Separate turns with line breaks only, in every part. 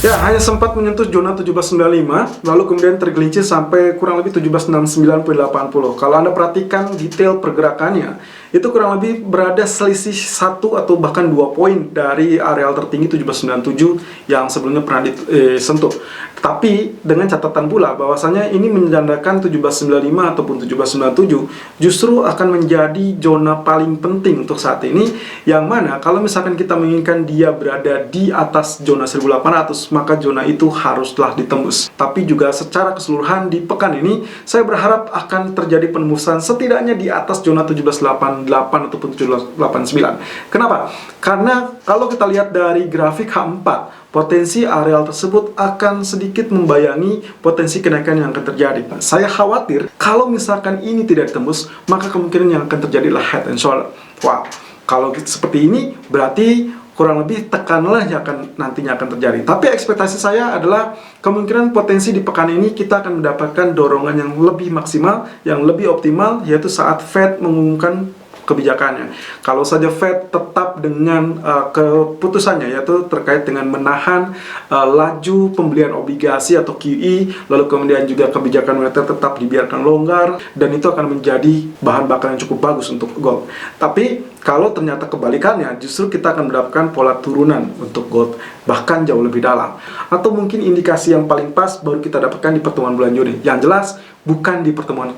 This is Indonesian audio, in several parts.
Ya, hanya sempat menyentuh zona 1795, lalu kemudian tergelincir sampai kurang lebih 1769,80. Kalau Anda perhatikan detail pergerakannya, itu kurang lebih berada selisih 1 atau bahkan 2 poin dari areal tertinggi 797 yang sebelumnya pernah disentuh. Tapi dengan catatan pula bahwasanya ini menandakan 1795 ataupun 1797 justru akan menjadi zona paling penting untuk saat ini, yang mana kalau misalkan kita menginginkan dia berada di atas zona 1800, maka zona itu haruslah ditembus. Tapi juga secara keseluruhan di pekan ini saya berharap akan terjadi penembusan setidaknya di atas zona 1788 ataupun 1789. Kenapa? Karena kalau kita lihat dari grafik H4, potensi areal tersebut akan sedikit membayangi potensi kenaikan yang akan terjadi. Saya khawatir kalau misalkan ini tidak ditembus, maka kemungkinan yang akan terjadi adalah head and shoulder. Wow, kalau seperti ini berarti kurang lebih tekanlah yang nantinya akan terjadi. Tapi ekspektasi saya adalah kemungkinan potensi di pekan ini kita akan mendapatkan dorongan yang lebih maksimal, yang lebih optimal, yaitu saat Fed mengumumkan kebijakannya. Kalau saja Fed tetap dengan keputusannya, yaitu terkait dengan menahan laju pembelian obligasi atau QE, lalu kemudian juga kebijakan moneter tetap dibiarkan longgar, dan itu akan menjadi bahan bakar yang cukup bagus untuk gold. Tapi kalau ternyata kebalikannya, justru kita akan mendapatkan pola turunan untuk gold, bahkan jauh lebih dalam. Atau mungkin indikasi yang paling pas baru kita dapatkan di pertemuan bulan Juni. Yang jelas, bukan di pertemuan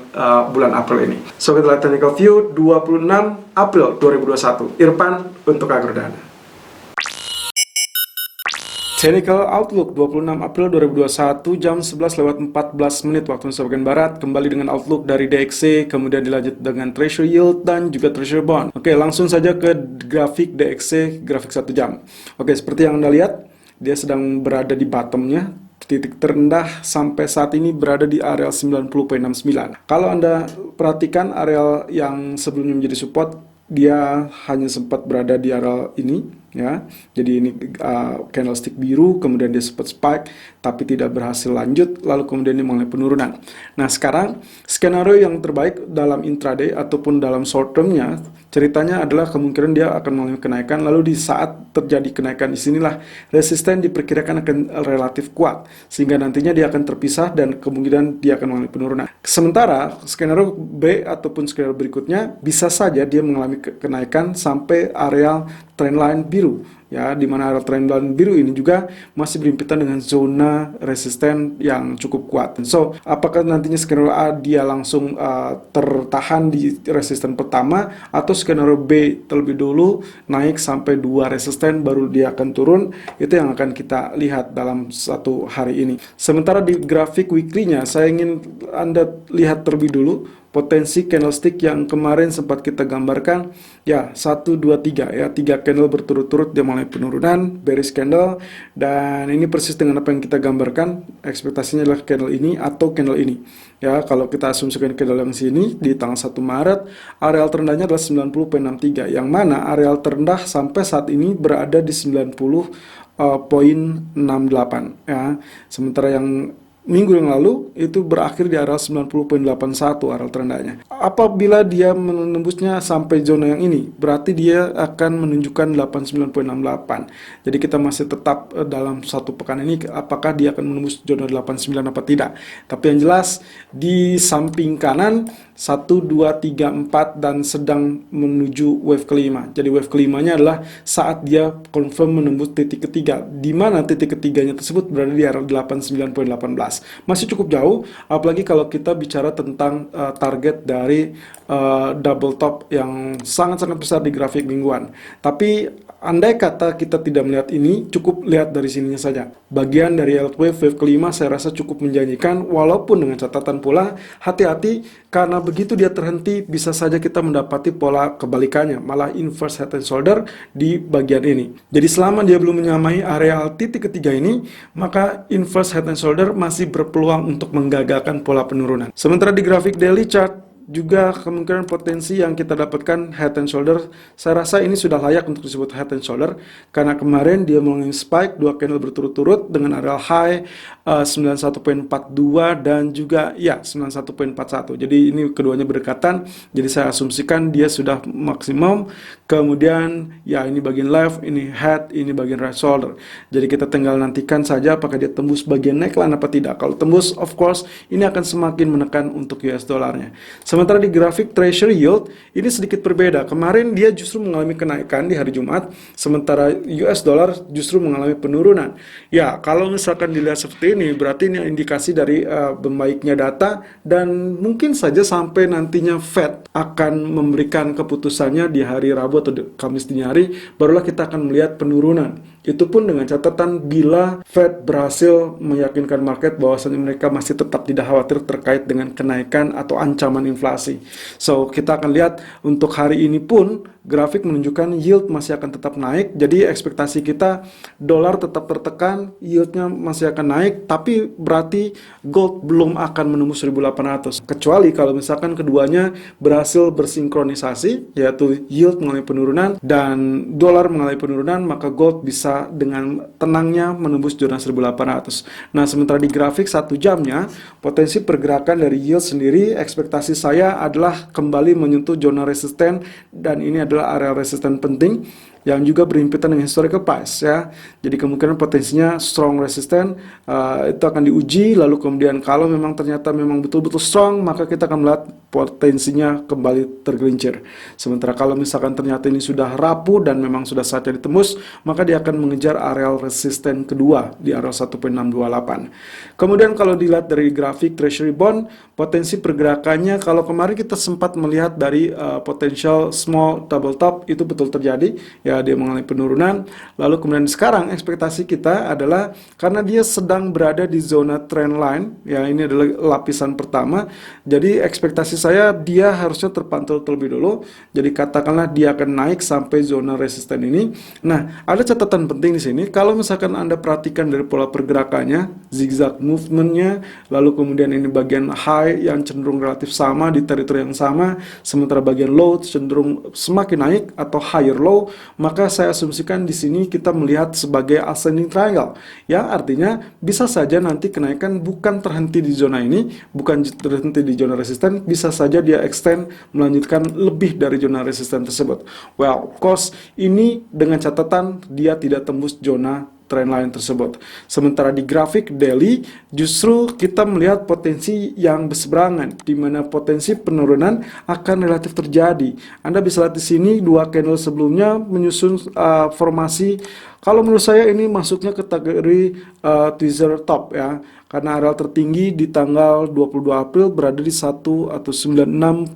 bulan April ini. So, kita lihat technical view 26 April 2021. Irfan untuk Agrodana. Technical Outlook 26 April 2021 jam 11:14 waktu Indonesia bagian Barat. Kembali dengan Outlook dari DXY, kemudian dilanjut dengan Treasury Yield dan juga Treasury Bond. Oke, langsung saja ke grafik DXY, grafik 1 jam. Oke, seperti yang Anda lihat, dia sedang berada di bottomnya. Titik terendah sampai saat ini berada di areal 90,69. Kalau Anda perhatikan areal yang sebelumnya menjadi support, dia hanya sempat berada di areal ini, ya. Jadi ini candlestick biru, kemudian dia sempat spike tapi tidak berhasil lanjut, lalu kemudian dia mulai penurunan. Nah, sekarang skenario yang terbaik dalam intraday ataupun dalam short termnya, ceritanya adalah kemungkinan dia akan mengalami kenaikan, lalu di saat terjadi kenaikan disinilah resisten diperkirakan akan relatif kuat, sehingga nantinya dia akan terpisah dan kemungkinan dia akan mengalami penurunan. Sementara skenario B ataupun skenario berikutnya bisa saja dia mengalami kenaikan sampai areal trendline biru, ya, di mana area trendline biru ini juga masih berhimpitan dengan zona resisten yang cukup kuat. So, apakah nantinya skenario A dia langsung tertahan di resisten pertama, atau skenario B terlebih dulu naik sampai 2 resisten baru dia akan turun? Itu yang akan kita lihat dalam satu hari ini. Sementara di grafik weekly-nya, saya ingin Anda lihat terlebih dulu potensi candlestick yang kemarin sempat kita gambarkan, ya, 1, 2, 3, ya, 3 candle berturut-turut dia mulai penurunan, bearish candle, dan ini persis dengan apa yang kita gambarkan. Ekspektasinya adalah candle ini atau candle ini, ya. Kalau kita asumsikan candle yang sini di tanggal 1 Maret, areal terendahnya adalah 90,63, yang mana areal terendah sampai saat ini berada di 90,68, ya. Sementara yang minggu yang lalu itu berakhir di areal 90,81 areal terendahnya. Apabila dia menembusnya sampai zona yang ini, berarti dia akan menunjukkan 89,68. Jadi kita masih tetap dalam satu pekan ini apakah dia akan menembus zona 89 apa tidak. Tapi yang jelas di samping kanan 1, 2, 3, 4 dan sedang menuju wave kelima. Jadi wave kelimanya adalah saat dia confirm menembus titik ketiga, di mana titik ketiganya tersebut berada di area 89,18. Masih cukup jauh, apalagi kalau kita bicara tentang target dari double top yang sangat-sangat besar di grafik mingguan. Tapi andai kata kita tidak melihat ini, cukup lihat dari sininya saja. Bagian dari wave kelima saya rasa cukup menjanjikan, walaupun dengan catatan pula hati-hati, karena begitu dia terhenti bisa saja kita mendapati pola kebalikannya, malah inverse head and shoulder di bagian ini. Jadi selama dia belum menyamai areal titik ketiga ini, maka inverse head and shoulder masih berpeluang untuk menggagalkan pola penurunan. Sementara di grafik daily chart, juga kemungkinan potensi yang kita dapatkan head and shoulder. Saya rasa ini sudah layak untuk disebut head and shoulder karena kemarin dia mengalami spike 2 candle berturut-turut dengan area high 91.42 dan juga ya 91.41. Jadi ini keduanya berdekatan. Jadi saya asumsikan dia sudah maksimum. Kemudian ya ini bagian left, ini head, ini bagian right shoulder. Jadi kita tinggal nantikan saja apakah dia tembus bagian neckline apa tidak. Kalau tembus, of course, ini akan semakin menekan untuk US dollarnya. Sementara di grafik Treasury Yield, ini sedikit berbeda. Kemarin dia justru mengalami kenaikan di hari Jumat, sementara US dollar justru mengalami penurunan. Ya, kalau misalkan dilihat seperti ini, berarti ini indikasi dari membaiknya data, dan mungkin saja sampai nantinya Fed akan memberikan keputusannya di hari Rabu atau Kamis dini hari, barulah kita akan melihat penurunan. Itu pun dengan catatan bila Fed berhasil meyakinkan market bahwasanya mereka masih tetap tidak khawatir terkait dengan kenaikan atau ancaman inflasi. So, kita akan lihat untuk hari ini pun grafik menunjukkan yield masih akan tetap naik. Jadi ekspektasi kita dolar tetap tertekan, yieldnya masih akan naik, tapi berarti gold belum akan menembus 1.800. Kecuali kalau misalkan keduanya berhasil bersinkronisasi, yaitu yield mengalami penurunan dan dolar mengalami penurunan, maka gold bisa dengan tenangnya menembus zona 1.800. Nah, sementara di grafik 1 jamnya, potensi pergerakan dari yield sendiri, ekspektasi saya adalah kembali menyentuh zona resisten, dan ini adalah area resisten penting yang juga berhimpitan dengan historical price ya. Jadi kemungkinan potensinya strong resisten itu akan diuji, lalu kemudian kalau memang ternyata memang betul-betul strong, maka kita akan melihat potensinya kembali tergelincir. Sementara kalau misalkan ternyata ini sudah rapuh dan memang sudah saatnya ditembus, maka dia akan mengejar area resisten kedua di area 1.628. Kemudian kalau dilihat dari grafik Treasury Bond, potensi pergerakannya kalau kemarin kita sempat melihat dari potensial small double top, itu betul terjadi ya, dia mengalami penurunan. Lalu kemudian sekarang ekspektasi kita adalah karena dia sedang berada di zona trend line ya, ini adalah lapisan pertama, jadi ekspektasi saya dia harusnya terpantau terlebih dulu. Jadi katakanlah dia akan naik sampai zona resisten ini. Nah, ada catatan penting di sini. Kalau misalkan Anda perhatikan dari pola pergerakannya, zigzag movementnya, lalu kemudian ini bagian high yang cenderung relatif sama di teritori yang sama, sementara bagian low cenderung semakin naik atau higher low, maka saya asumsikan di sini kita melihat sebagai ascending triangle. Ya, artinya bisa saja nanti kenaikan bukan terhenti di zona ini, bukan terhenti di zona resisten, bisa saja dia extend melanjutkan lebih dari zona resisten tersebut. Well, of course ini dengan catatan dia tidak tembus zona trendline tersebut. Sementara di grafik daily justru kita melihat potensi yang berseberangan, di mana potensi penurunan akan relatif terjadi. Anda bisa lihat di sini dua candle sebelumnya menyusun formasi. Kalau menurut saya ini masuknya kategori teaser top ya, karena area tertinggi di tanggal 22 April berada di 1 atau 96.10,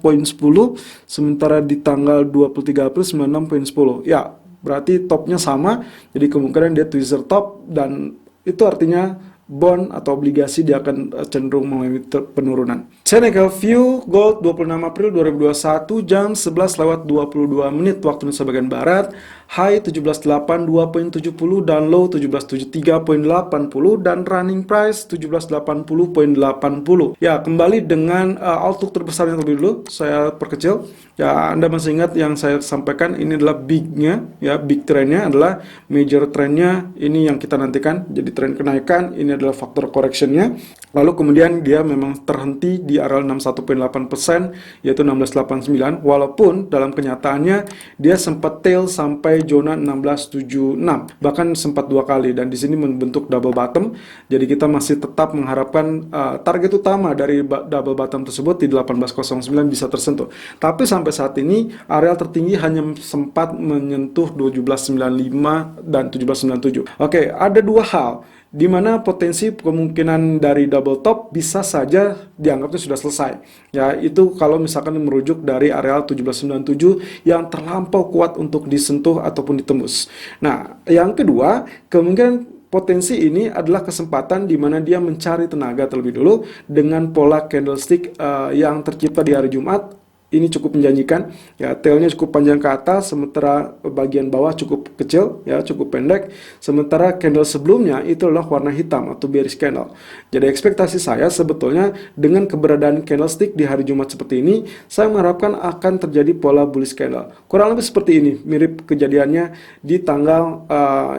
sementara di tanggal 23 April 96.10. Ya, berarti topnya sama, jadi kemungkinan dia tweezer top, dan itu artinya bond atau obligasi dia akan cenderung mengalami penurunan. Technical view gold 26 April 2021 jam 11:22 waktu Indonesia bagian barat, high 1782.70 dan low 1773.80 dan running price 1780.80. Ya, kembali dengan outlook terbesarnya terlebih dulu saya perkecil. Ya, Anda masih ingat yang saya sampaikan, ini adalah bignya ya, big trendnya adalah major trendnya, ini yang kita nantikan. Jadi tren kenaikan, ini adalah faktor correctionnya. Lalu kemudian dia memang terhenti di area 61.8%, yaitu 1689, walaupun dalam kenyataannya dia sempat tail sampai zona 1676, bahkan sempat 2 kali, dan di sini membentuk double bottom. Jadi kita masih tetap mengharapkan target utama dari double bottom tersebut di 1809 bisa tersentuh. Tapi sampai saat ini area tertinggi hanya sempat menyentuh 1795 dan 1797. Oke, ada dua hal di mana potensi kemungkinan dari double top bisa saja dianggapnya sudah selesai. Ya, itu kalau misalkan merujuk dari area 1797 yang terlampau kuat untuk disentuh ataupun ditembus. Nah, yang kedua, kemungkinan potensi ini adalah kesempatan di mana dia mencari tenaga terlebih dulu dengan pola candlestick yang tercipta di hari Jumat. ini cukup menjanjikan, ya tailnya cukup panjang ke atas, sementara bagian bawah cukup kecil, ya cukup pendek. Sementara candle sebelumnya itu adalah warna hitam atau bearish candle. Jadi ekspektasi saya sebetulnya dengan keberadaan candlestick di hari Jumat seperti ini, saya mengharapkan akan terjadi pola bullish candle. Kurang lebih seperti ini, mirip kejadiannya di tanggal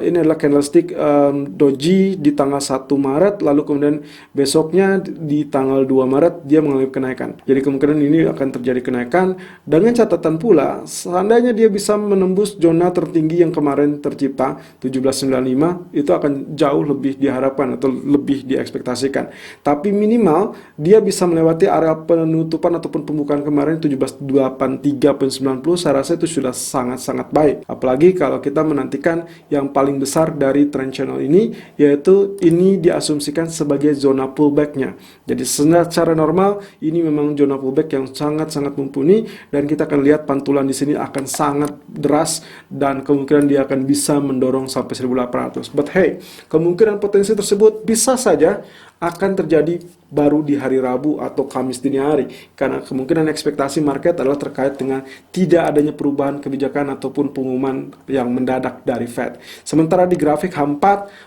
ini adalah candlestick doji di tanggal 1 Maret, lalu kemudian besoknya di tanggal 2 Maret dia mengalami kenaikan. Jadi kemungkinan ini akan terjadi kenaikan, dengan catatan pula seandainya dia bisa menembus zona tertinggi yang kemarin tercipta 1795, itu akan jauh lebih diharapkan atau lebih diekspektasikan. Tapi minimal dia bisa melewati area penutupan ataupun pembukaan kemarin 1783.90, saya rasa itu sudah sangat-sangat baik. Apalagi kalau kita menantikan yang paling besar dari trend channel ini, yaitu ini diasumsikan sebagai zona pullback-nya. Jadi secara normal ini memang zona pullback yang sangat-sangat mumpuni, dan kita akan lihat pantulan di sini akan sangat deras dan kemungkinan dia akan bisa mendorong sampai 1800. But hey, kemungkinan potensi tersebut bisa saja akan terjadi baru di hari Rabu atau Kamis dini hari, karena kemungkinan ekspektasi market adalah terkait dengan tidak adanya perubahan kebijakan ataupun pengumuman yang mendadak dari Fed. Sementara di grafik H4,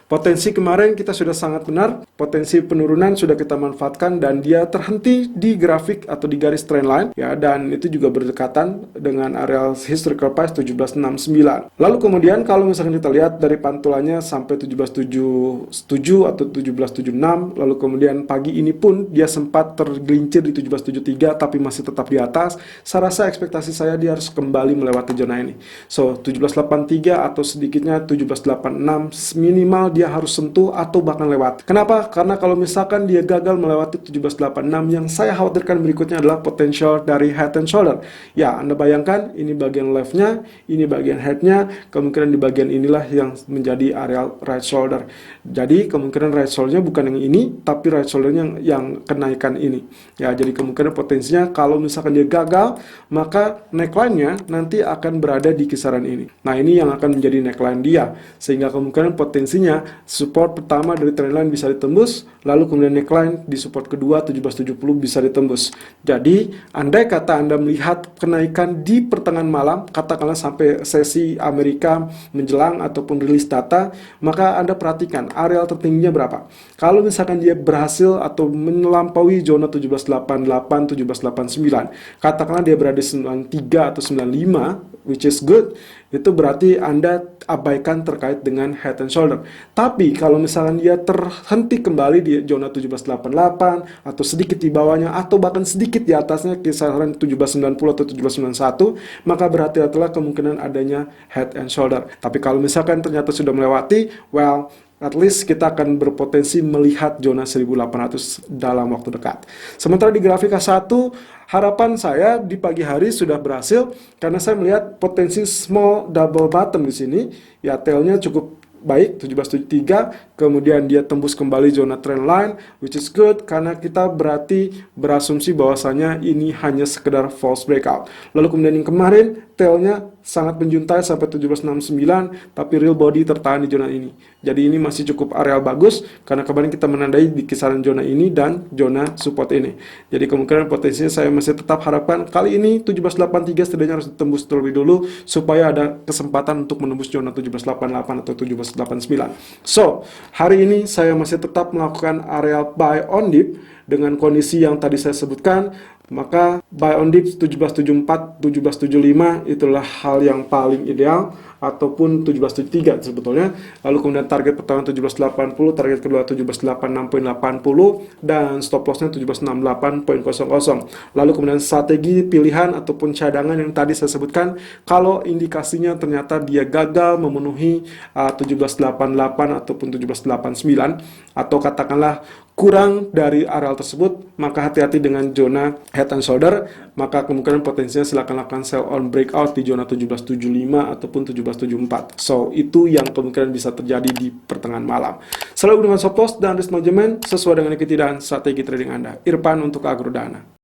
potensi kemarin kita sudah sangat benar, potensi penurunan sudah kita manfaatkan dan dia terhenti di grafik atau di garis trendline, ya, dan itu juga berdekatan dengan area historical price 1769. Lalu kemudian kalau misalkan kita lihat dari pantulannya sampai 1777 atau 1776, lalu kemudian pagi ini pun dia sempat tergelincir di 1773 tapi masih tetap di atas. Saya rasa ekspektasi saya dia harus kembali melewati zona ini. So 1783 atau sedikitnya 1786 minimal dia harus sentuh atau bahkan lewat. Kenapa? Karena kalau misalkan dia gagal melewati 1786, yang saya khawatirkan berikutnya adalah potensial dari head and shoulder. Ya, Anda bayangkan ini bagian leftnya, ini bagian headnya, kemungkinan di bagian inilah yang menjadi area right shoulder. Jadi kemungkinan right shouldernya bukan yang ini, tapi right shouldernya yang kenaikan ini. Ya, jadi kemungkinan potensinya kalau misalkan dia gagal, maka neckline-nya nanti akan berada di kisaran ini. Nah, ini yang akan menjadi neckline dia, sehingga kemungkinan potensinya support pertama dari trendline bisa ditembus, lalu kemudian neckline di support kedua 1770 bisa ditembus. Jadi, andai kata Anda melihat kenaikan di pertengahan malam, katakanlah sampai sesi Amerika menjelang ataupun rilis data, maka Anda perhatikan area tertingginya berapa. Kalau misalkan dia berhasil atau melampaui zona 1788, 1789, katakanlah dia berada di 93 atau 95, which is good, itu berarti Anda abaikan terkait dengan head and shoulder. Tapi kalau misalkan dia terhenti kembali di zona 1788 atau sedikit di bawahnya atau bahkan sedikit di atasnya kisaran 1790 atau 1791, maka berarti adalah kemungkinan adanya head and shoulder. Tapi kalau misalkan ternyata sudah melewati, well, at least kita akan berpotensi melihat zona 1800 dalam waktu dekat. Sementara di grafik H1, harapan saya di pagi hari sudah berhasil karena saya melihat potensi small double bottom di sini. Ya, tailnya cukup baik 1773, kemudian dia tembus kembali zona trend line, which is good karena kita berarti berasumsi bahwasanya ini hanya sekedar false breakout. Lalu kemudian yang kemarin tailnya sangat menjuntai sampai 1769, tapi real body tertahan di zona ini. Jadi ini masih cukup areal bagus karena kemarin kita menandai di kisaran zona ini dan zona support ini. Jadi kemungkinan potensinya saya masih tetap harapkan kali ini 1783 setidaknya harus ditembus terlebih dulu supaya ada kesempatan untuk menembus zona 1788 atau 1789. So, hari ini saya masih tetap melakukan areal buy on dip dengan kondisi yang tadi saya sebutkan. Maka buy on dip 1774, 1775 itulah hal yang paling ideal, ataupun 1773 sebetulnya. Lalu kemudian target pertama 1780, target kedua 1786.80 dan stop lossnya 1768.00. Lalu kemudian strategi pilihan ataupun cadangan yang tadi saya sebutkan, kalau indikasinya ternyata dia gagal memenuhi 1788 ataupun 1789 atau katakanlah kurang dari areal tersebut, maka hati-hati dengan zona head and shoulder, maka kemungkinan potensinya silakan lakukan sell on breakout di zona 1775 ataupun 1774. So, itu yang kemungkinan bisa terjadi di pertengahan malam. Selalu dengan stop loss dan risk management sesuai dengan ikuti dan strategi trading Anda. Irfan untuk Agrodana.